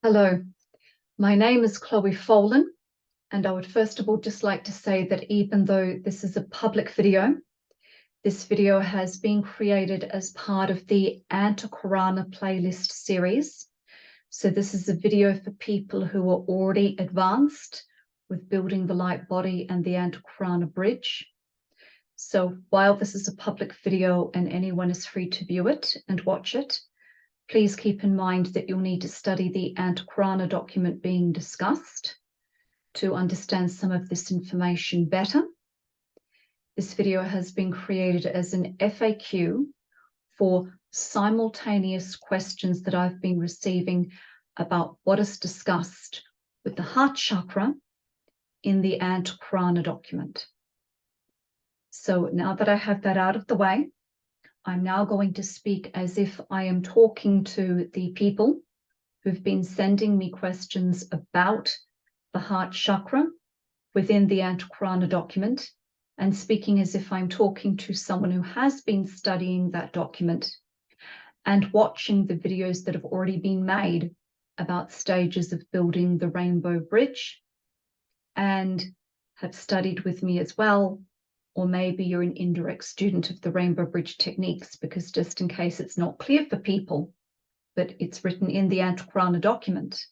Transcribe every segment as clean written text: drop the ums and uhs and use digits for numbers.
Hello, my name is Chloe Folan, and I would first of all just like to say that even though this is a public video, this video has been created as part of the Antakarana playlist series. So this is a video for people who are already advanced with building the light body and the Antakarana bridge. So while this is a public video and anyone is free to view it and watch it, please keep in mind that you'll need to study the Antakarana document being discussed to understand some of this information better. This video has been created as an FAQ for simultaneous questions that I've been receiving about what is discussed with the heart chakra in the Antakarana document. So now that I have that out of the way, I'm now going to speak as if I am talking to the people who've been sending me questions about the heart chakra within the Antakarana document, and speaking as if I'm talking to someone who has been studying that document and watching the videos that have already been made about stages of building the rainbow bridge and have studied with me as well. Or maybe you're an indirect student of the rainbow bridge techniques, because just in case it's not clear for people, but it's written in the Antakarana document.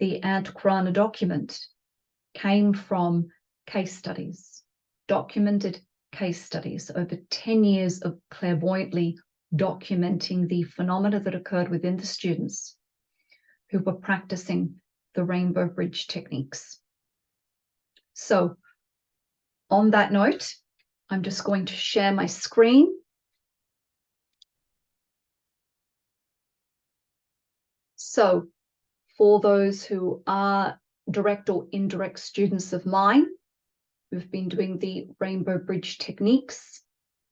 The Antakarana document came from case studies, documented case studies, over 10 years of clairvoyantly documenting the phenomena that occurred within the students who were practicing the rainbow bridge techniques. So on that note, I'm just going to share my screen. So for those who are direct or indirect students of mine who've been doing the rainbow bridge techniques,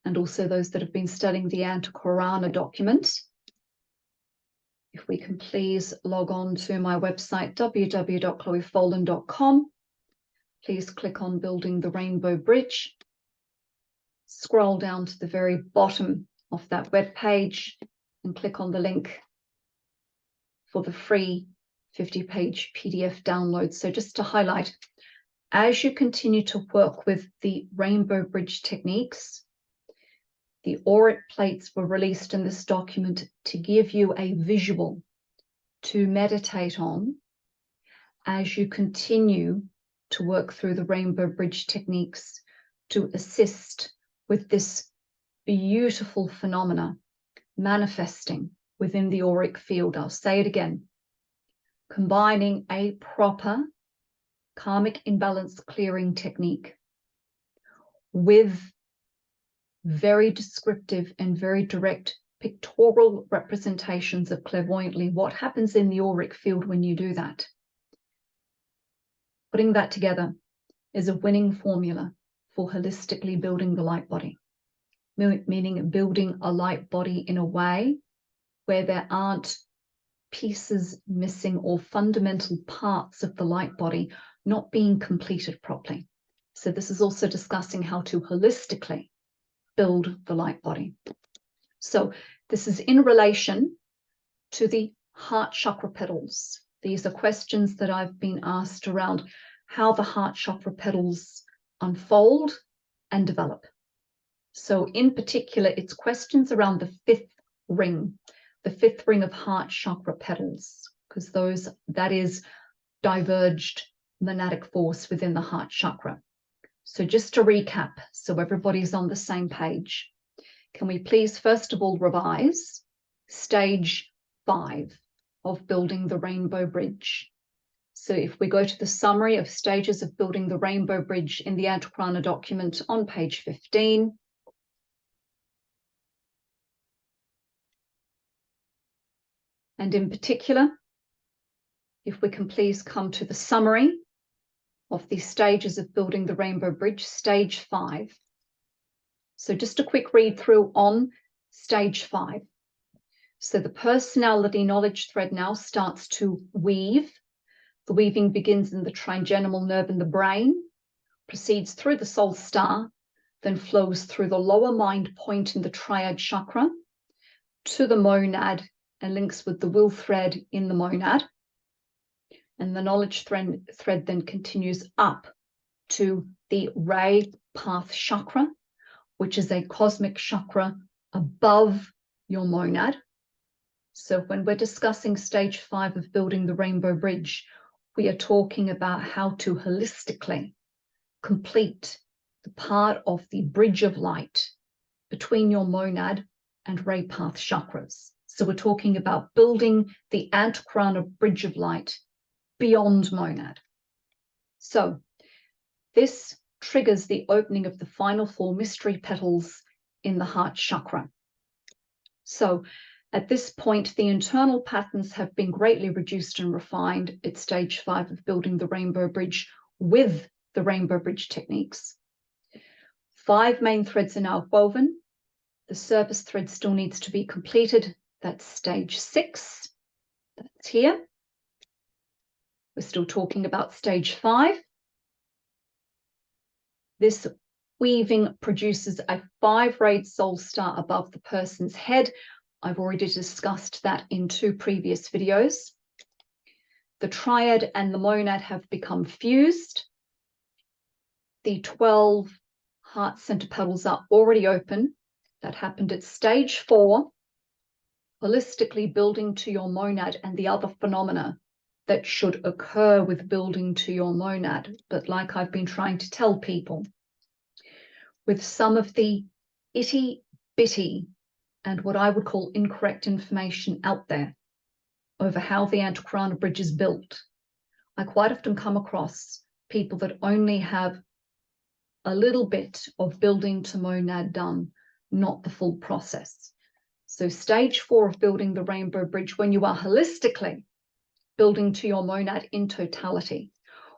and also those that have been studying the Antakarana document, if we can please log on to my website, www.chloefolan.com. Please click on Building the Rainbow Bridge. Scroll down to the very bottom of that web page and click on the link for the free 50-page PDF download. So just to highlight, as you continue to work with the rainbow bridge techniques, the auric plates were released in this document to give you a visual to meditate on as you continue to work through the rainbow bridge techniques to assist with this beautiful phenomena manifesting within the auric field. I'll say it again. Combining a proper karmic imbalance clearing technique with very descriptive and very direct pictorial representations of clairvoyantly what happens in the auric field when you do that. Putting that together is a winning formula for holistically building the light body, meaning building a light body in a way where there aren't pieces missing or fundamental parts of the light body not being completed properly. So this is also discussing how to holistically build the light body. So this is in relation to the heart chakra petals. These are questions that I've been asked around how the heart chakra petals unfold and develop. So in particular, it's questions around the fifth ring of heart chakra petals, because that is diverged monadic force within the heart chakra. So just to recap, so everybody's on the same page, can we please first of all revise stage 5 of building the rainbow bridge? So if we go to the summary of stages of building the rainbow bridge in the Antakarana document on page 15, and in particular, if we can please come to the summary of the stages of building the rainbow bridge, stage 5. So just a quick read through on stage 5. So the personality knowledge thread now starts to weave. The weaving begins in the trigeminal nerve in the brain, proceeds through the soul star, then flows through the lower mind point in the triad chakra to the monad and links with the will thread in the monad, And the knowledge thread then continues up to the ray path chakra, which is a cosmic chakra above your monad. So when we're discussing stage 5 of building the rainbow bridge, we are talking about how to holistically complete the part of the bridge of light between your monad and ray path chakras. So we're talking about building the antakarana bridge of light beyond monad. So this triggers the opening of the final 4 mystery petals in the heart chakra. So at this point, the internal patterns have been greatly reduced and refined at stage 5 of building the rainbow bridge with the rainbow bridge techniques. 5 main threads are now woven. The service thread still needs to be completed. That's stage 6. That's here. We're still talking about stage 5. This weaving produces a 5-rayed soul star above the person's head. I've already discussed that in 2 previous videos. The triad and the monad have become fused. The 12 heart center petals are already open. That happened at stage 4, holistically building to your monad and the other phenomena that should occur with building to your monad. But like I've been trying to tell people, with some of the itty-bitty and what I would call incorrect information out there over how the antakarana bridge is built, I quite often come across people that only have a little bit of building to monad done, not the full process. So stage 4 of building the rainbow bridge, when you are holistically building to your monad in totality,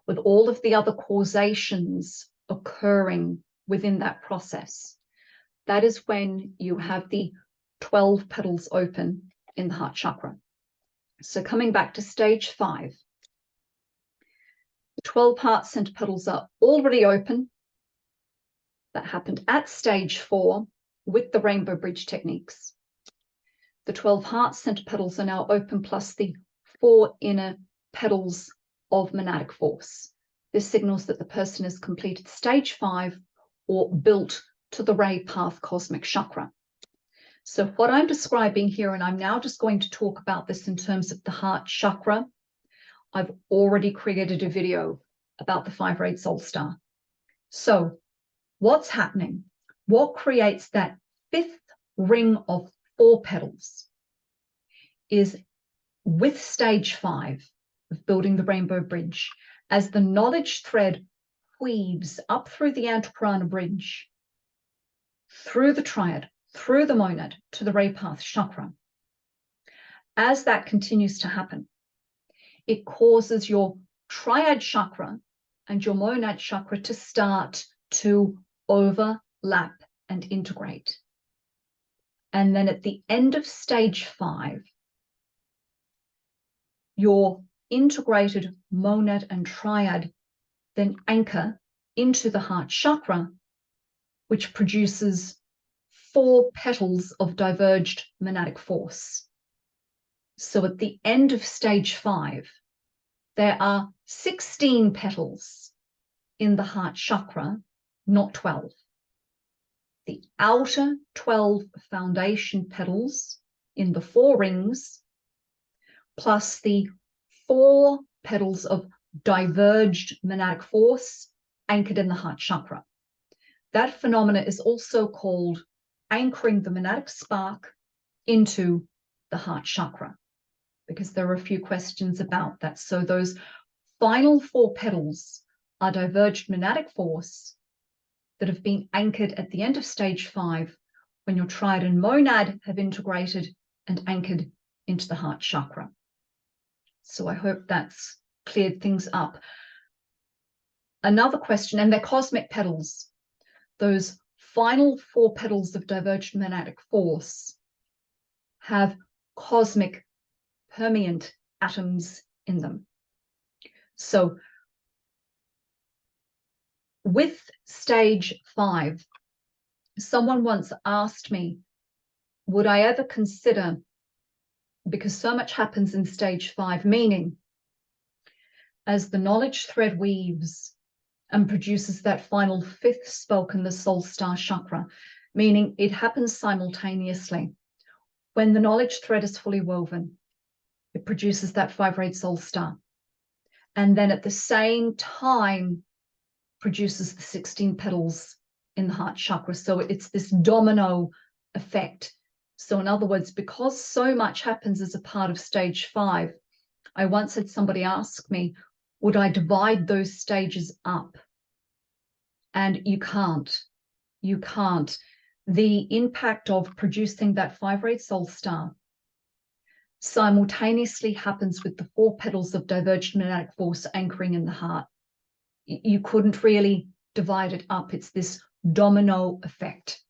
with all of the other causations occurring within that process, that is when you have the 12 petals open in the heart chakra. So coming back to stage 5, the 12 heart center petals are already open. That happened at stage 4 with the rainbow bridge techniques. The 12 heart center petals are now open, plus the 4 inner petals of monadic force. This signals that the person has completed stage 5 or built to the ray path cosmic chakra. So what I'm describing here, and I'm now just going to talk about this in terms of the heart chakra. I've already created a video about the 5-rayed soul star. So what's happening? What creates that 5th ring of 4 petals is with stage 5 of building the rainbow bridge, as the knowledge thread weaves up through the antakarana bridge, through the triad, through the monad to the ray path chakra. As that continues to happen, it causes your triad chakra and your monad chakra to start to overlap and integrate. And then at the end of stage 5, your integrated monad and triad then anchor into the heart chakra, which produces 4 petals of diverged monadic force. So at the end of stage 5, there are 16 petals in the heart chakra, not 12. The outer 12 foundation petals in the 4 rings, plus the 4 petals of diverged monadic force anchored in the heart chakra. That phenomena is also called anchoring the monadic spark into the heart chakra, because there are a few questions about that. So those final 4 petals are diverged monadic force that have been anchored at the end of stage 5, when your triad and monad have integrated and anchored into the heart chakra. So I hope that's cleared things up. Another question, and they're cosmic petals. Those final 4 petals of diverged monadic force have cosmic permeant atoms in them. So with stage 5, someone once asked me, would I ever consider, because so much happens in stage 5, meaning as the knowledge thread weaves and produces that final fifth spoke in the soul star chakra, meaning it happens simultaneously. When the knowledge thread is fully woven, it produces that vibrate soul star. And then at the same time, produces the 16 petals in the heart chakra. So it's this domino effect. So in other words, because so much happens as a part of stage 5, I once had somebody ask me, would I divide those stages up? And you can't. You can't. The impact of producing that vibrate soul star simultaneously happens with the 4 petals of divergent monadic force anchoring in the heart. You couldn't really divide it up. It's this domino effect.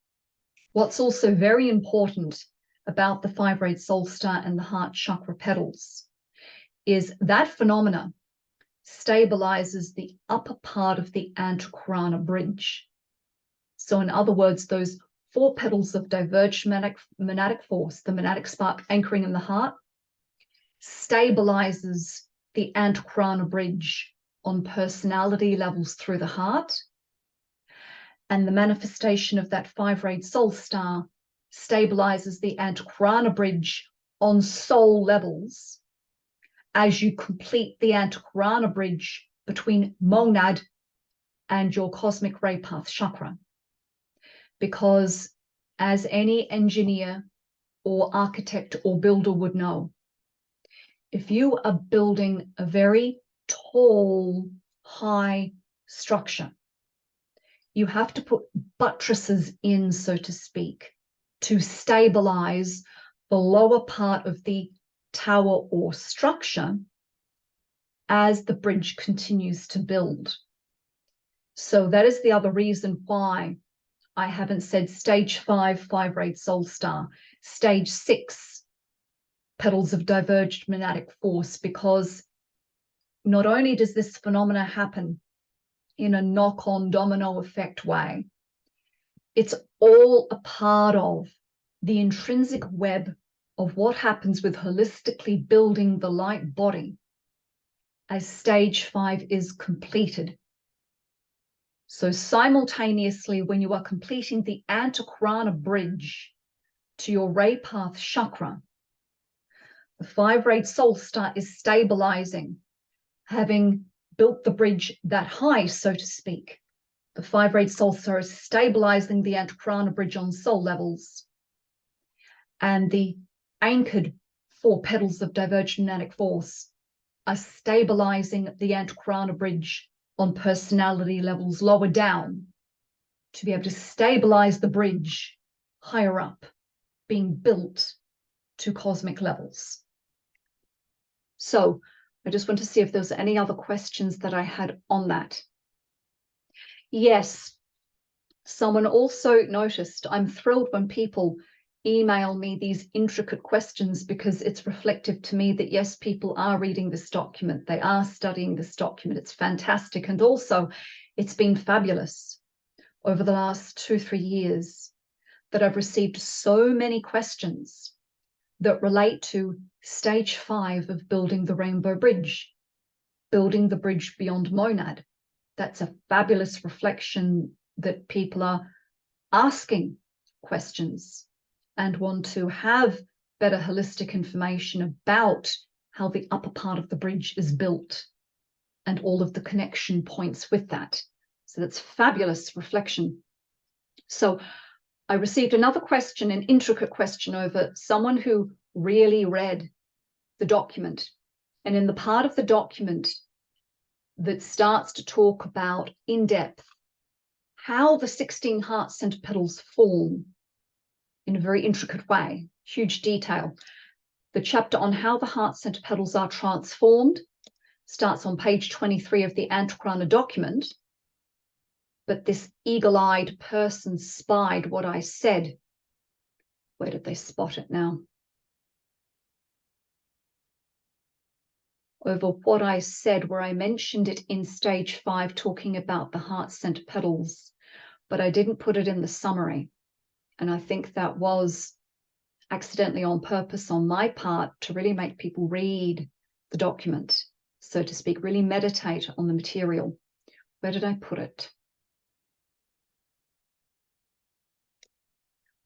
What's also very important about the vibrate soul star and the heart chakra petals is that phenomena stabilizes the upper part of the antakarana bridge. So in other words, those 4 petals of divergent monadic force, the monadic spark anchoring in the heart, stabilizes the antakarana bridge on personality levels through the heart. And the manifestation of that vibrate soul star stabilizes the antakarana bridge on soul levels as you complete the antakarana bridge between monad and your cosmic ray path chakra. Because as any engineer or architect or builder would know, if you are building a very tall, high structure, you have to put buttresses in, so to speak, to stabilize the lower part of the tower or structure as the bridge continues to build. So that is the other reason why I haven't said stage 5, vibrate soul star, stage 6, petals of diverged monadic force, because not only does this phenomena happen in a knock-on domino effect way, it's all a part of the intrinsic web of what happens with holistically building the light body as stage 5 is completed. So simultaneously, when you are completing the antakarana bridge to your ray path chakra, the vibrate soul star is stabilizing, having built the bridge that high, so to speak. The vibrate soul star is stabilizing the antakarana bridge on soul levels. And the anchored 4 petals of divergent monadic force are stabilizing the antakarana bridge on personality levels lower down to be able to stabilize the bridge higher up, being built to cosmic levels. So I just want to see if there's any other questions that I had on that. Yes, someone also noticed, I'm thrilled when people email me these intricate questions, because it's reflective to me that yes, people are reading this document, they are studying this document. It's fantastic. And also it's been fabulous over the last 2-3 years that I've received so many questions that relate to stage 5 of building the rainbow bridge, building the bridge beyond monad. That's a fabulous reflection that people are asking questions and want to have better holistic information about how the upper part of the bridge is built and all of the connection points with that. So that's fabulous reflection. So I received another question, an intricate question over someone who really read the document. And in the part of the document that starts to talk about in depth how the 16 heart center petals form in a very intricate way, huge detail. The chapter on how the heart center petals are transformed starts on page 23 of the Antakarana document. But this eagle-eyed person spied what I said. Where did they spot it now? Over what I said, where I mentioned it in stage 5, talking about the heart center petals, but I didn't put it in the summary. And I think that was accidentally on purpose on my part to really make people read the document. so to speak, really meditate on the material. Where did I put it?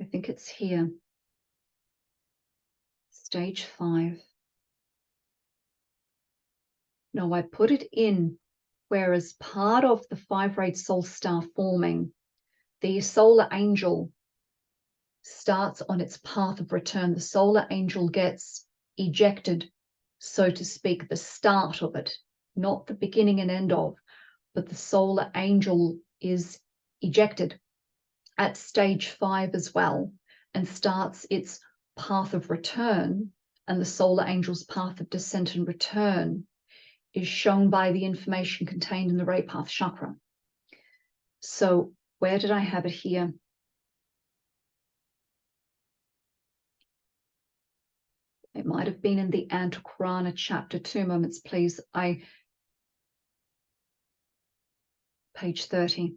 I think it's here. Stage 5. No, I put it in where, as part of the 5-rayed soul star forming, the solar angel starts on its path of return. The solar angel gets ejected, so to speak, the start of it, not the beginning and end of, but the solar angel is ejected at stage 5 as well, and starts its path of return. And the solar angel's path of descent and return is shown by the information contained in the ray path chakra. So where did I have it here? It might have been in the Antakarana chapter. 2 moments, please. Page 30.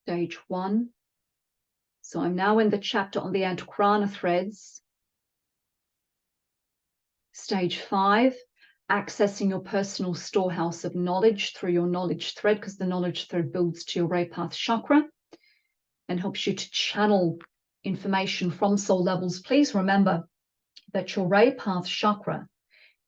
Stage 1. So I'm now in the chapter on the Antakarana threads. Stage 5, accessing your personal storehouse of knowledge through your knowledge thread, because the knowledge thread builds to your ray path chakra and helps you to channel information from soul levels. Please remember that your ray path chakra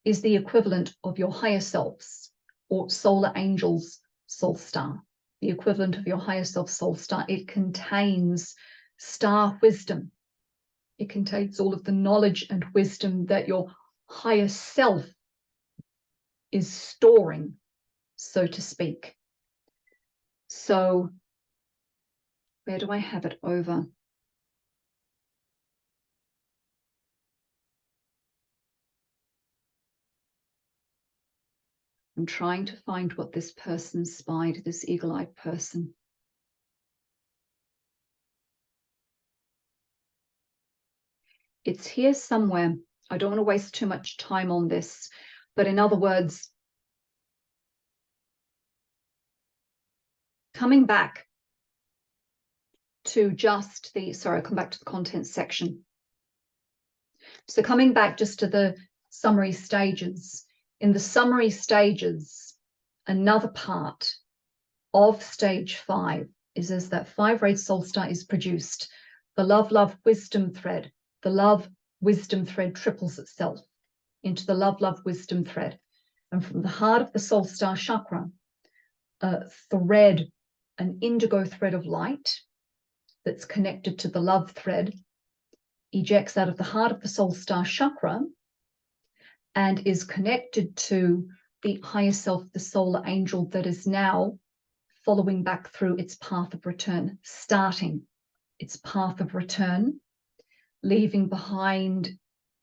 is the equivalent of your higher selves or solar angels soul star, the equivalent of your higher self soul star. It contains star wisdom. It contains all of the knowledge and wisdom that your higher self is storing, so to speak. So where do I have it over? I'm trying to find what this person spied, this eagle-eyed person. It's here somewhere. I don't want to waste too much time on this, but in other words, coming back to just the, sorry, I'll come back to the contents section. So coming back just to the summary stages. In the summary stages, another part of stage 5 is as that 5-rayed soul star is produced. The love wisdom thread, the love wisdom thread triples itself into the love wisdom thread. And from the heart of the soul star chakra, a thread, an indigo thread of light that's connected to the love thread, ejects out of the heart of the soul star chakra and is connected to the higher self, the solar angel, that is now following back through its path of return, starting its path of return, leaving behind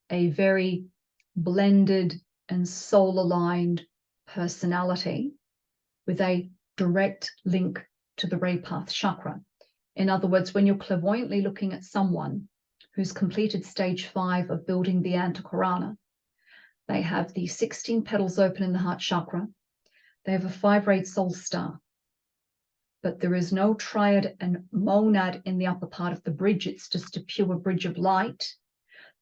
a very blended and soul-aligned personality with a direct link to the ray path chakra. In other words, when you're clairvoyantly looking at someone who's completed stage 5 of building the Antakarana, they have the 16 petals open in the heart chakra. They have a 5-rayed soul star, but there is no triad and monad in the upper part of the bridge. It's just a pure bridge of light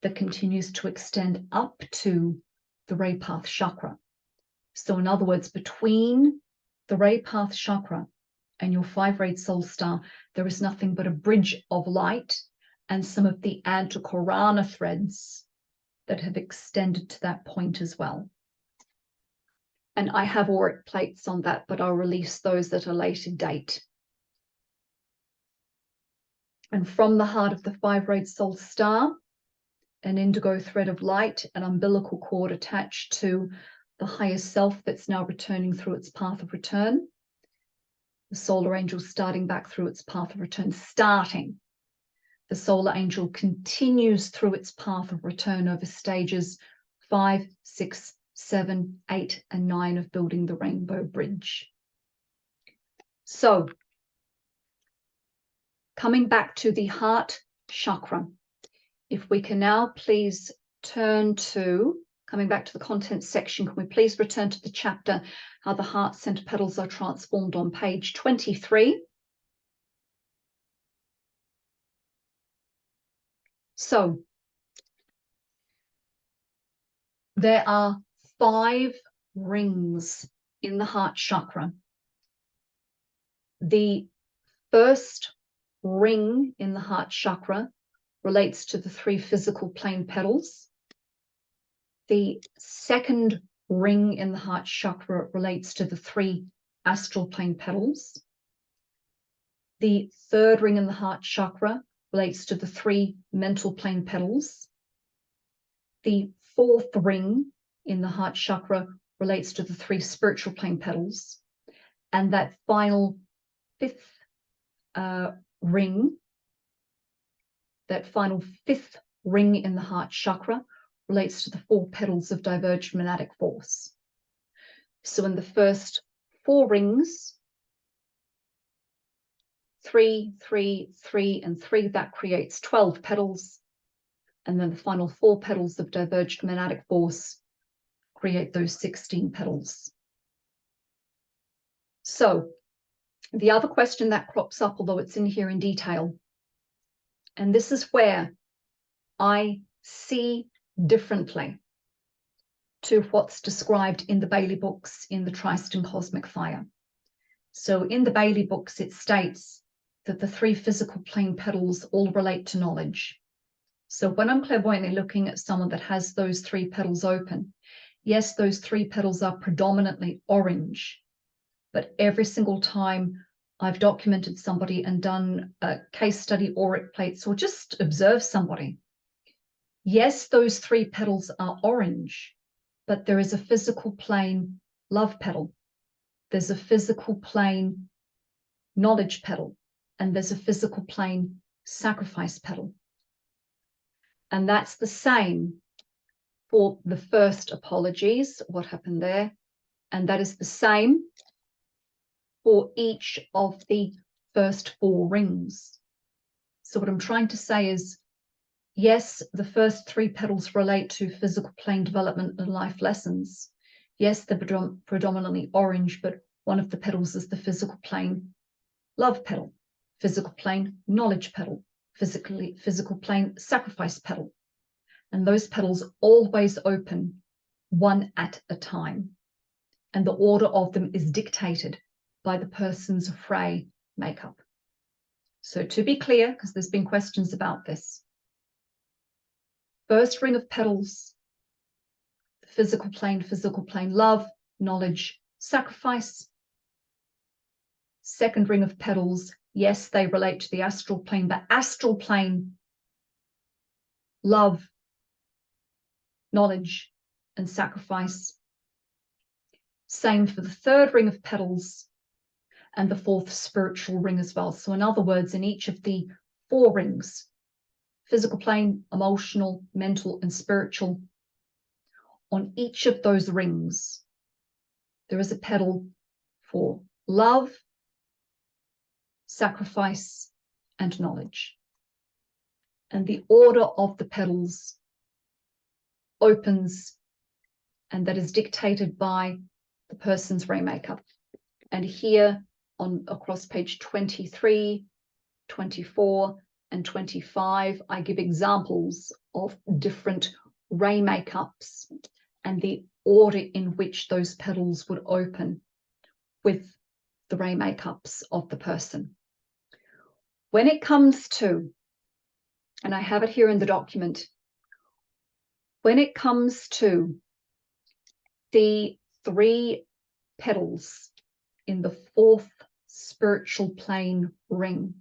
that continues to extend up to the ray path chakra. So in other words, between the ray path chakra and your 5-rayed soul star, there is nothing but a bridge of light and some of the Antakarana threads that have extended to that point as well. And I have auric plates on that, but I'll release those at a later date. And from the heart of the 5-rayed soul star, an indigo thread of light, an umbilical cord attached to the higher self that's now returning through its path of return. The solar angel starting back through its path of return, starting. The solar angel continues through its path of return over stages 5, 6, 7, 8, and 9 of building the rainbow bridge. So, coming back to the heart chakra, if we can now please turn to Coming back to the contents section, can we please return to the chapter, How the Heart Center Petals Are Transformed, on page 23. So, there are 5 rings in the heart chakra. The first ring in the heart chakra relates to the 3 physical plane petals. The second ring in the heart chakra relates to the 3 astral plane petals. The third ring in the heart chakra relates to the 3 mental plane petals. The fourth ring in the heart chakra relates to the 3 spiritual plane petals. And that final 5th ring, that final 5th ring in the heart chakra relates to the 4 petals of divergent monadic force. So in the first 4 rings, 3, 3, 3, and 3, that creates 12 petals. And then the final 4 petals of divergent monadic force create those 16 petals. So the other question that crops up, although it's in here in detail, and this is where I see differently to what's described in the Bailey books in the Tristan Cosmic Fire. So in the Bailey books, it states that the 3 physical plane petals all relate to knowledge. So when I'm clairvoyantly looking at someone that has those 3 petals open, yes, those 3 petals are predominantly orange, but every single time I've documented somebody and done a case study auric plates or just observe somebody, yes, those 3 petals are orange, but there is a physical plane love petal. There's a physical plane knowledge petal, and there's a physical plane sacrifice petal. And that's the same for the first apologies, what happened there. And that is the same for each of the first 4 rings. So what I'm trying to say is, yes, the first 3 petals relate to physical plane development and life lessons. Yes, they're predominantly orange, but one of the petals is the physical plane love petal, physical plane knowledge petal, physical plane sacrifice petal. And those petals always open one at a time. And the order of them is dictated by the person's Frey makeup. So to be clear, because there's been questions about this, first ring of petals, physical plane love, knowledge, sacrifice. Second ring of petals, yes, they relate to the astral plane, but astral plane love, knowledge, and sacrifice. Same for the third ring of petals and the 4th spiritual ring as well. So in other words, in each of the 4 rings, physical plane, emotional, mental, and spiritual, on each of those rings, there is a petal for love, sacrifice, and knowledge. And the order of the petals opens, and that is dictated by the person's ray makeup. And here on across page 23, 24, and 25, I give examples of different ray makeups and the order in which those petals would open with the ray makeups of the person. When it comes to, and I have it here in the document, when it comes to the 3 petals in the 4th spiritual plane ring,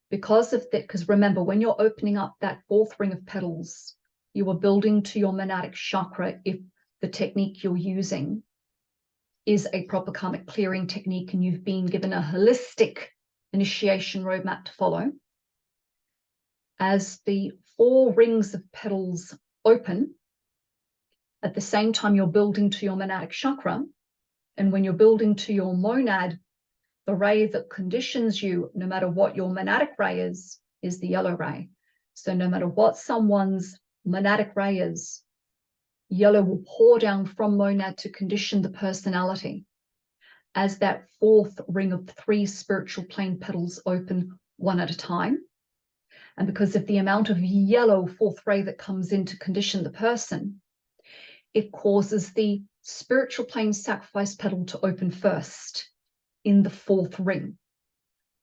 because of that, because remember, when you're opening up that 4th ring of petals, you are building to your monadic chakra if the technique you're using is a proper karmic clearing technique and you've been given a holistic initiation roadmap to follow. As the 4 rings of petals open, at the same time you're building to your monadic chakra, and when you're building to your monad, the ray that conditions you, no matter what your monadic ray is the yellow ray. So no matter what someone's monadic ray is, Yellow will pour down from monad to condition the personality as that fourth ring of 3 spiritual plane petals open one at a time. And because of the amount of yellow fourth ray that comes in to condition the person, it causes the spiritual plane sacrifice petal to open first in the fourth ring,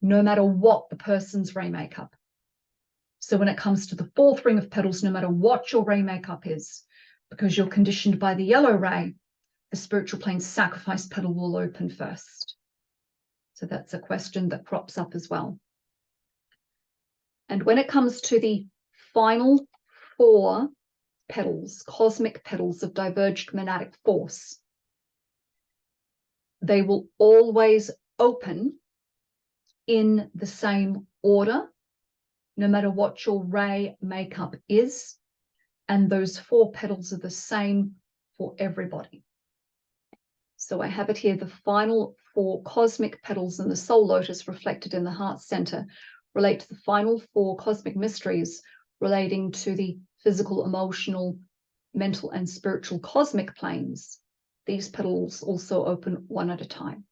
no matter what the person's ray makeup. So when it comes to the fourth ring of petals, no matter what your ray makeup is, because you're conditioned by the yellow ray, the spiritual plane sacrifice petal will open first. So that's a question that crops up as well. And when it comes to the final 4 petals, cosmic petals of diverged monadic force, they will always open in the same order, no matter what your ray makeup is. And those 4 petals are the same for everybody. So I have it here, the final 4 cosmic petals in the soul lotus reflected in the heart center relate to the final 4 cosmic mysteries relating to the physical, emotional, mental, and spiritual cosmic planes. These petals also open one at a time.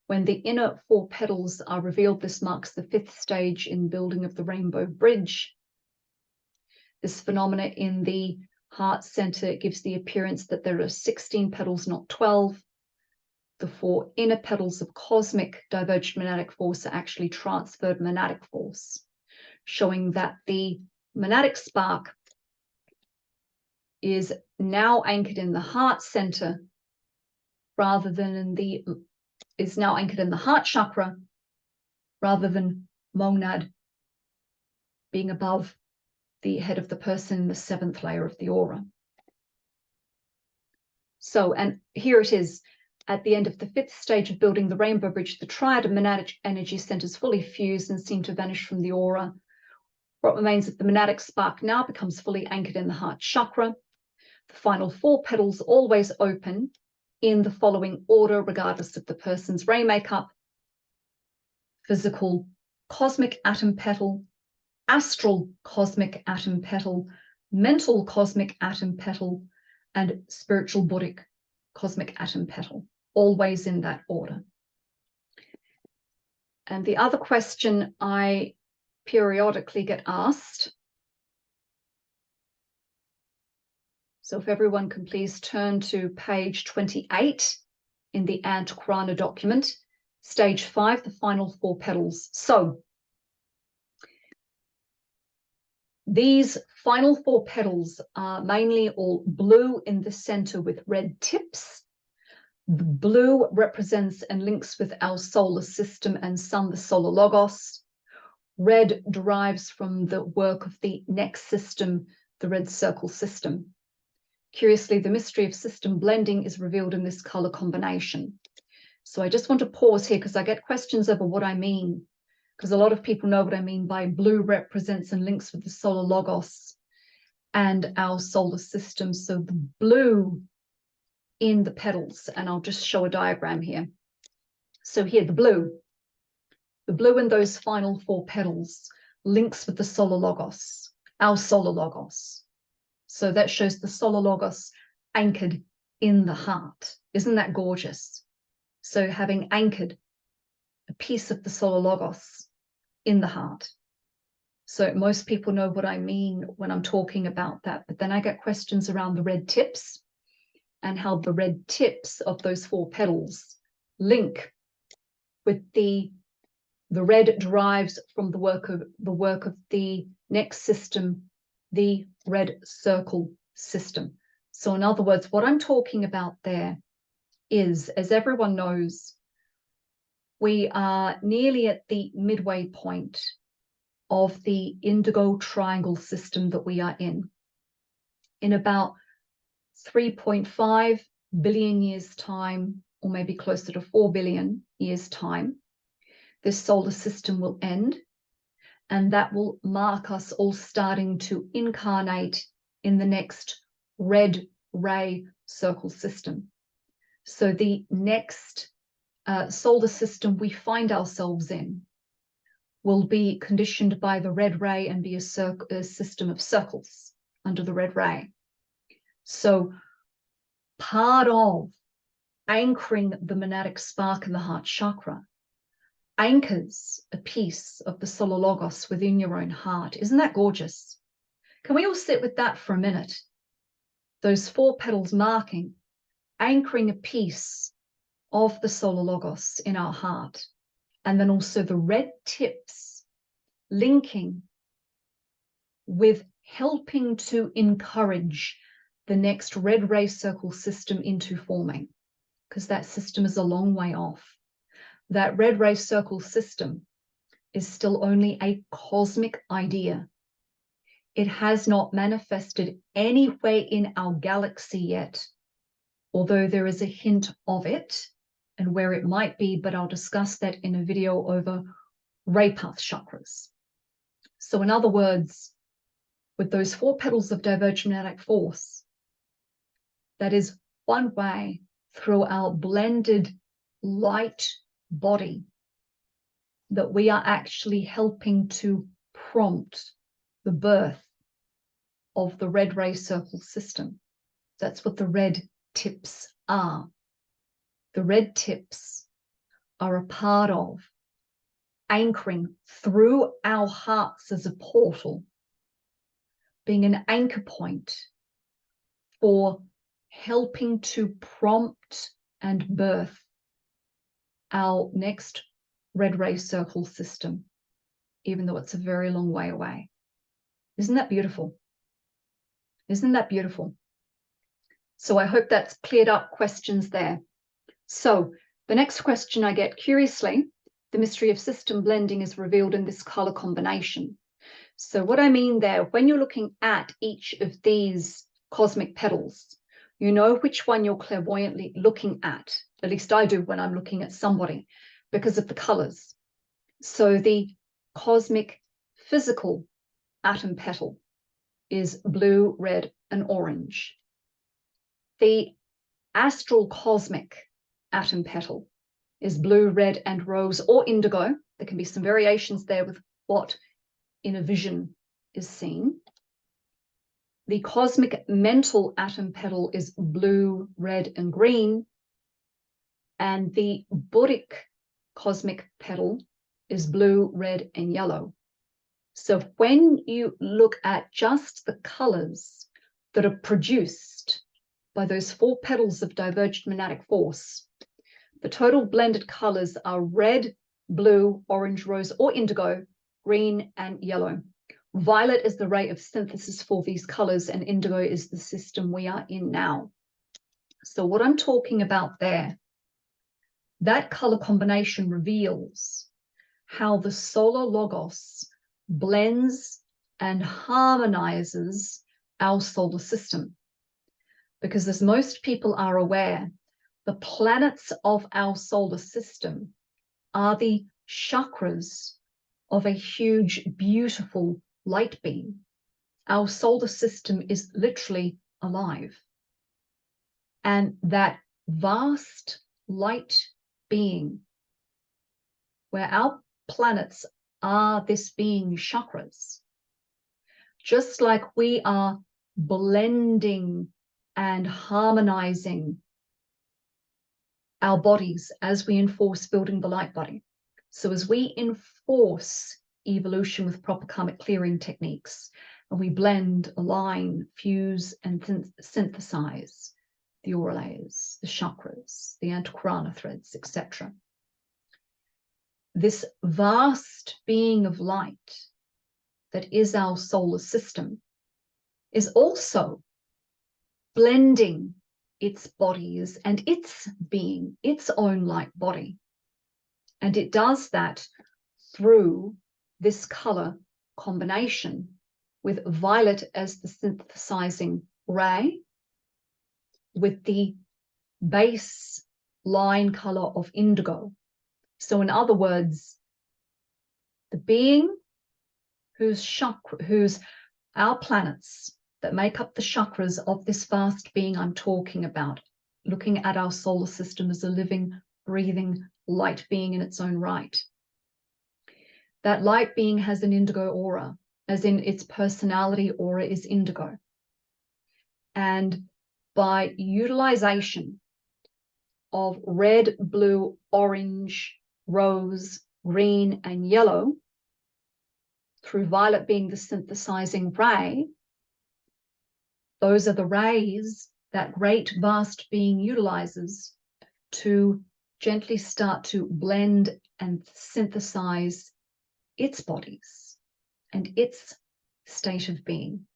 When the inner 4 petals are revealed, this marks the 5th stage in building of the rainbow bridge. This phenomena in the heart center gives the appearance that there are 16 petals, not 12. The 4 inner petals of cosmic diverged monadic force are actually transferred monadic force, showing that the monadic spark is now anchored in the heart center rather than is now anchored in the heart chakra rather than monad being above the head of the person in the 7th layer of the aura. So, and here it is. At the end of the 5th stage of building the rainbow bridge, the triad of monadic energy centers fully fused and seem to vanish from the aura. What remains of the monadic spark now becomes fully anchored in the heart chakra. The final 4 petals always open in the following order, regardless of the person's ray makeup: physical cosmic atom petal, astral cosmic atom petal, mental cosmic atom petal, and spiritual Buddhic cosmic atom petal, always in that order. And the other question I periodically get asked, so if everyone can please turn to page 28 in the Antakarana document, stage 5, the final 4 petals. So these final 4 petals are mainly all blue in the center with red tips. The blue represents and links with our solar system and sun, the solar logos. Red derives from the work of the next system, the red circle system. Curiously, the mystery of system blending is revealed in this color combination. So I just want to pause here because I get questions over what I mean, because a lot of people know what I mean by blue represents and links with the solar logos and our solar system. So the blue in the petals, and I'll just show a diagram here. So here, the blue in those final 4 petals links with the solar logos, our solar logos. So that shows the solar logos anchored in the heart. Isn't that gorgeous? So having anchored a piece of the solar logos in the heart. So most people know what I mean when I'm talking about that, but then I get questions around the red tips and how the red tips of those 4 petals link with the red derives from the work of the next system, the red circle system. So in other words, what I'm talking about there is, as everyone knows, we are nearly at the midway point of the indigo triangle system that we are in. In about 3.5 billion years time, or maybe closer to 4 billion years time, this solar system will end, and that will mark us all starting to incarnate in the next red ray circle system. So the next solar system we find ourselves in will be conditioned by the red ray and be a system of circles under the red ray. So part of anchoring the monadic spark in the heart chakra, anchors a piece of the solar logos within your own heart. Isn't that gorgeous? Can we all sit with that for a minute? Those 4 petals marking, anchoring a piece of the solar logos in our heart. And then also the red tips linking with helping to encourage the next red ray circle system into forming, because that system is a long way off. That red ray circle system is still only a cosmic idea. It has not manifested anywhere in our galaxy yet, although there is a hint of it and where it might be, but I'll discuss that in a video over ray path chakras. So in other words, with those 4 petals of divergent magnetic force, that is one way through our blended light body that we are actually helping to prompt the birth of the red ray circle system. That's what the red tips are. The red tips are a part of anchoring through our hearts as a portal, being an anchor point for helping to prompt and birth our next red ray circle system, even though it's a very long way away. Isn't that beautiful? Isn't that beautiful? So I hope that's cleared up questions there. So the next question I get, curiously, the mystery of system blending is revealed in this color combination. So what I mean there, when you're looking at each of these cosmic petals, you know which one you're clairvoyantly looking at least I do when I'm looking at somebody, because of the colors. So the cosmic physical atom petal is blue, red, and orange. The astral cosmic atom petal is blue, red, and rose, or indigo. There can be some variations there with what in a vision is seen. The cosmic mental atom petal is blue, red, and green. And the Buddhic cosmic petal is blue, red, and yellow. So when you look at just the colors that are produced by those 4 petals of divergent monadic force, the total blended colors are red, blue, orange, rose, or indigo, green, and yellow. Violet is the rate of synthesis for these colors, and indigo is the system we are in now. So what I'm talking about there, that color combination reveals how the solar logos blends and harmonizes our solar system. Because as most people are aware, the planets of our solar system are the chakras of a huge, beautiful light beam. Our solar system is literally alive. And that vast light being, where our planets are this being chakras, just like we are blending and harmonizing our bodies as we enforce building the light body. So as we enforce evolution with proper karmic clearing techniques, and we blend, align, fuse, and synthesize the aura layers, the chakras, the antakarana threads, etc. This vast being of light that is our solar system is also blending its bodies and its being, its own light body. And it does that through this color combination, with violet as the synthesizing ray, with the base line color of indigo. So in other words, the being whose our planets that make up the chakras of this vast being I'm talking about, looking at our solar system as a living, breathing light being in its own right. That light being has an indigo aura, as in its personality aura is indigo. And by utilization of red, blue, orange, rose, green, and yellow, through violet being the synthesizing ray, those are the rays that great vast being utilizes to gently start to blend and synthesize its bodies and its state of being.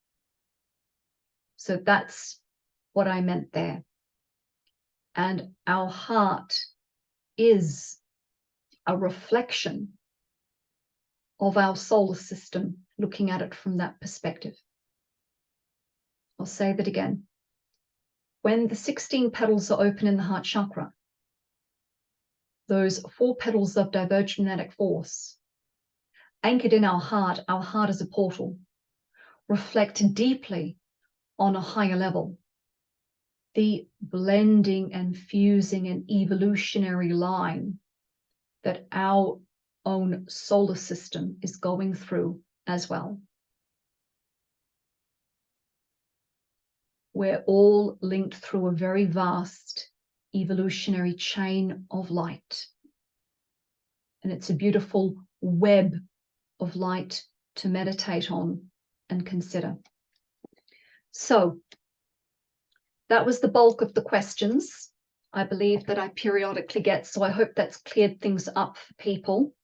So that's what I meant there. And our heart is a reflection of our solar system, looking at it from that perspective. I'll say that again. When the 16 petals are open in the heart chakra, those 4 petals of divergent magnetic force, anchored in our heart is a portal, reflect deeply on a higher level the blending and fusing and evolutionary line that our own solar system is going through as well. We're all linked through a very vast evolutionary chain of light. And it's a beautiful web of light to meditate on and consider. So that was the bulk of the questions I believe that I periodically get. So I hope that's cleared things up for people.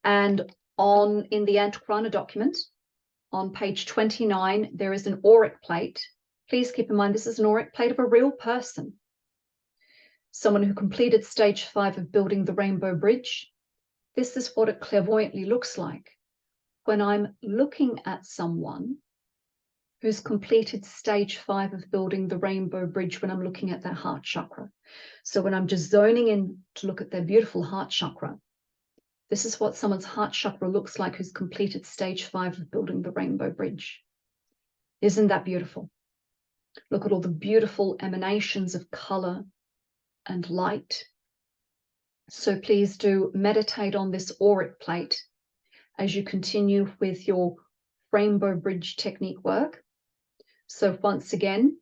And in the Antakrana document, on page 29, there is an auric plate. Please keep in mind, this is an auric plate of a real person, someone who completed stage 5 of building the Rainbow Bridge. This is what it clairvoyantly looks like when I'm looking at someone who's completed stage 5 of building the Rainbow Bridge, when I'm looking at their heart chakra. So when I'm just zoning in to look at their beautiful heart chakra, this is what someone's heart chakra looks like who's completed stage 5 of building the Rainbow Bridge. Isn't that beautiful? Look at all the beautiful emanations of color and light. So please do meditate on this auric plate as you continue with your Rainbow Bridge technique work. So once again,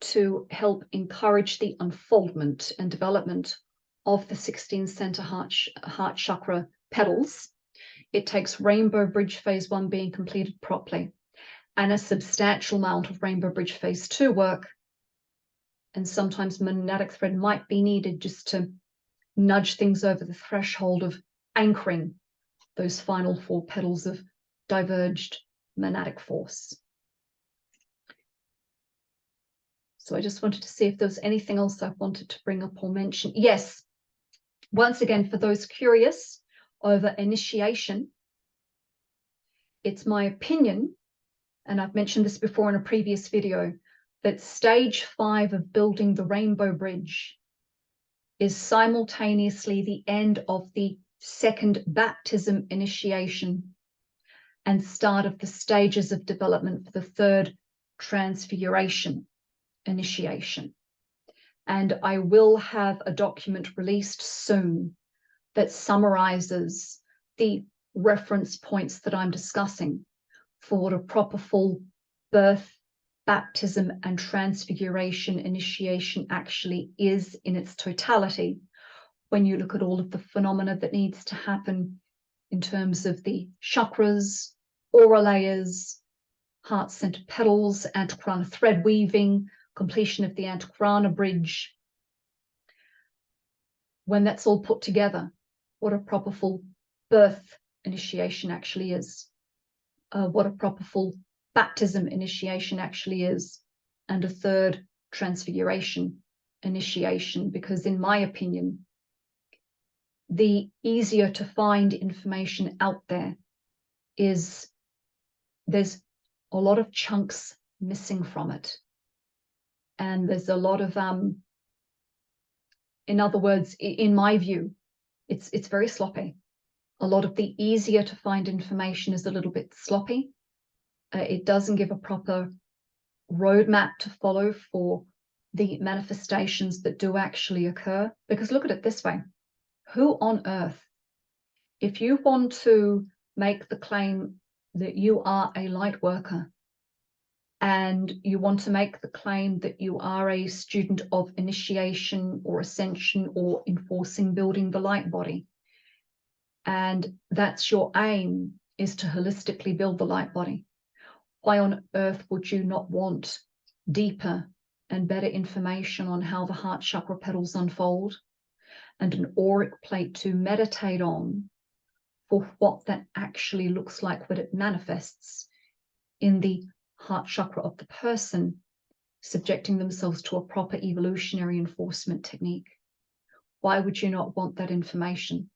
to help encourage the unfoldment and development of the 16 center heart chakra petals, it takes Rainbow Bridge phase 1 being completed properly and a substantial amount of Rainbow Bridge phase 2 work. And sometimes Monadic Thread might be needed just to nudge things over the threshold of anchoring those final 4 petals of diverged monadic force. So I just wanted to see if there was anything else I wanted to bring up or mention. Yes, once again, for those curious over initiation, it's my opinion, and I've mentioned this before in a previous video, that stage 5 of building the Rainbow Bridge is simultaneously the end of the second baptism initiation and start of the stages of development for the third transfiguration initiation. And I will have a document released soon that summarizes the reference points that I'm discussing for what a proper full birth, baptism, and transfiguration initiation actually is in its totality, when you look at all of the phenomena that needs to happen in terms of the chakras, aura layers, heart center petals, Antakrana thread weaving, completion of the Antakrana bridge. When that's all put together, what a proper full birth initiation actually is, what a proper full baptism initiation actually is, and a third transfiguration initiation. Because in my opinion, the easier to find information out there is there's a lot of chunks missing from it. And there's a lot of, in other words, in my view, it's very sloppy. A lot of the easier to find information is a little bit sloppy. It doesn't give a proper roadmap to follow for the manifestations that do actually occur. Because look at it this way. Who on earth, if you want to make the claim that you are a light worker, and you want to make the claim that you are a student of initiation or ascension or enforcing building the light body, and that's your aim, is to holistically build the light body, why on earth would you not want deeper and better information on how the heart chakra petals unfold, and an auric plate to meditate on for what that actually looks like when it manifests in the heart chakra of the person subjecting themselves to a proper evolutionary enforcement technique? Why would you not want that information?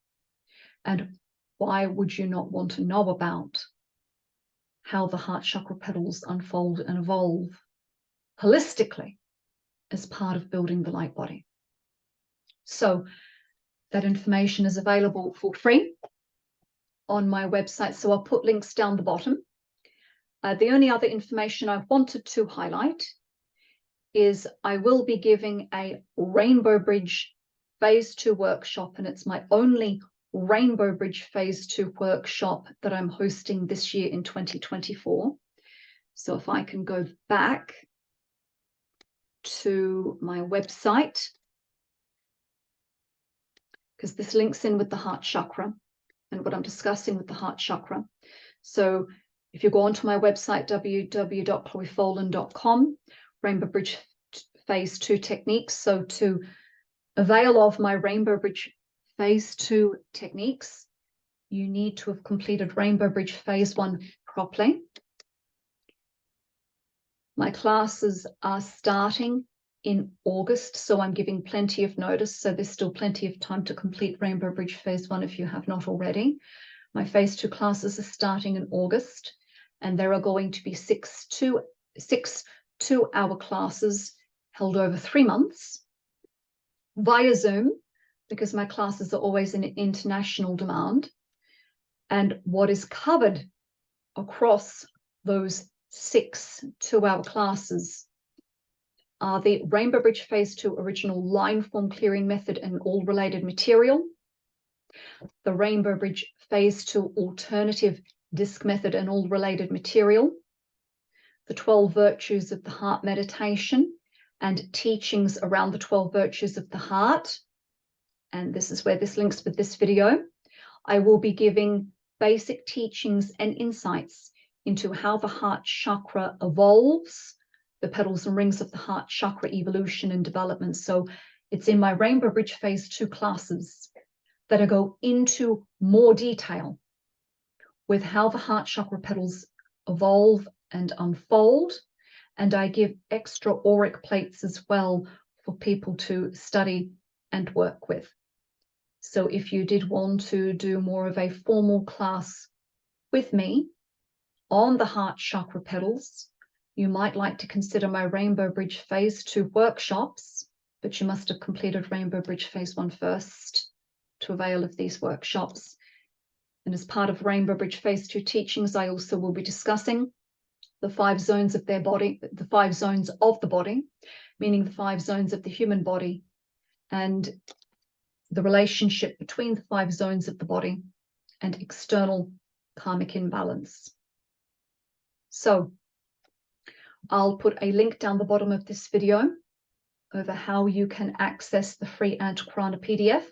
And why would you not want to know about how the heart chakra petals unfold and evolve holistically as part of building the light body? So that information is available for free on my website. So I'll put links down the bottom. The only other information I wanted to highlight is I will be giving a Rainbow Bridge Phase 2 workshop, and it's my only Rainbow Bridge Phase 2 workshop that I'm hosting this year in 2024. So if I can go back to my website, because this links in with the heart chakra and what I'm discussing with the heart chakra. So if you go onto my website, www.chloefolin.com, Rainbow Bridge Phase 2 techniques. So to avail of my Rainbow Bridge Phase 2 techniques, you need to have completed Rainbow Bridge Phase 1 properly. My classes are starting in August, so I'm giving plenty of notice. So there's still plenty of time to complete Rainbow Bridge Phase 1 if you have not already. My Phase 2 classes are starting in August, and there are going to be 6 two-hour classes held over 3 months via Zoom, because my classes are always in international demand. And what is covered across those 6 two-hour classes are the Rainbow Bridge Phase 2 original line form clearing method and all related material, the Rainbow Bridge Phase 2 alternative disc method and all related material, the 12 virtues of the heart meditation and teachings around the 12 virtues of the heart. And this is where this links with this video. I will be giving basic teachings and insights into how the heart chakra evolves, the petals and rings of the heart chakra evolution and development. So it's in my Rainbow Bridge Phase 2 classes that I go into more detail with how the heart chakra petals evolve and unfold. And I give extra auric plates as well for people to study and work with. So if you did want to do more of a formal class with me on the heart chakra petals, you might like to consider my Rainbow Bridge Phase 2 workshops, but you must have completed Rainbow Bridge Phase 1 first to avail of these workshops. And as part of Rainbow Bridge Phase 2 teachings, I also will be discussing the 5 zones of their body, the 5 zones of the body, meaning the 5 zones of the human body, and the relationship between the 5 zones of the body and external karmic imbalance. So I'll put a link down the bottom of this video over how you can access the free Antakarana PDF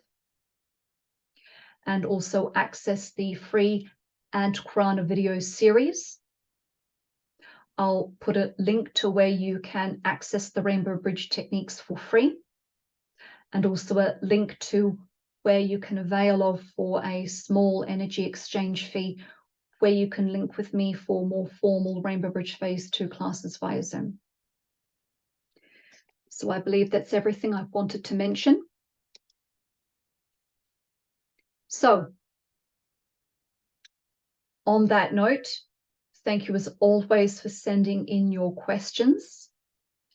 and also access the free Antakarana video series. I'll put a link to where you can access the Rainbow Bridge techniques for free, and also a link to where you can avail of for a small energy exchange fee, where you can link with me for more formal Rainbow Bridge Phase 2 classes via Zoom. So I believe that's everything I've wanted to mention. So on that note, thank you as always for sending in your questions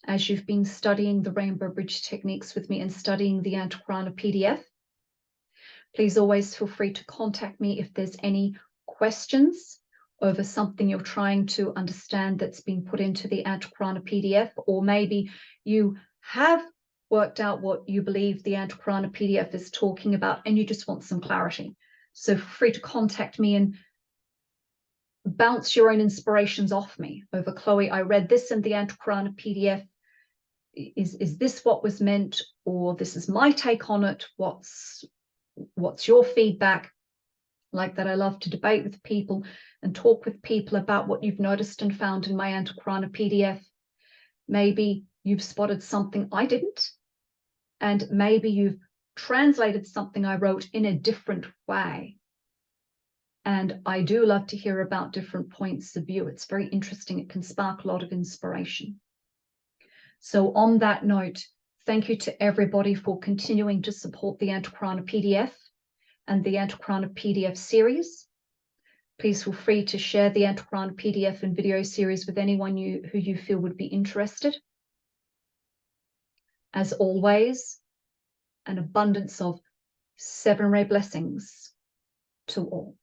as you've been studying the Rainbow Bridge techniques with me and studying the Antakarana PDF. Please always feel free to contact me if there's any questions over something you're trying to understand that's been put into the Antakarana PDF, or maybe you have worked out what you believe the Antakarana PDF is talking about and you just want some clarity. So feel free to contact me and bounce your own inspirations off me over, Chloe, I read this in the Antakarana PDF. Is this what was meant? Or this is my take on it. What's your feedback? Like that, I love to debate with people and talk with people about what you've noticed and found in my Antakarana PDF. Maybe you've spotted something I didn't, and maybe you've translated something I wrote in a different way. And I do love to hear about different points of view. It's very interesting. It can spark a lot of inspiration. So on that note, thank you to everybody for continuing to support the Antakarana PDF and the Antakarana PDF series. Please feel free to share the Antakarana PDF and video series with anyone who you feel would be interested. As always, an abundance of 7 ray blessings to all.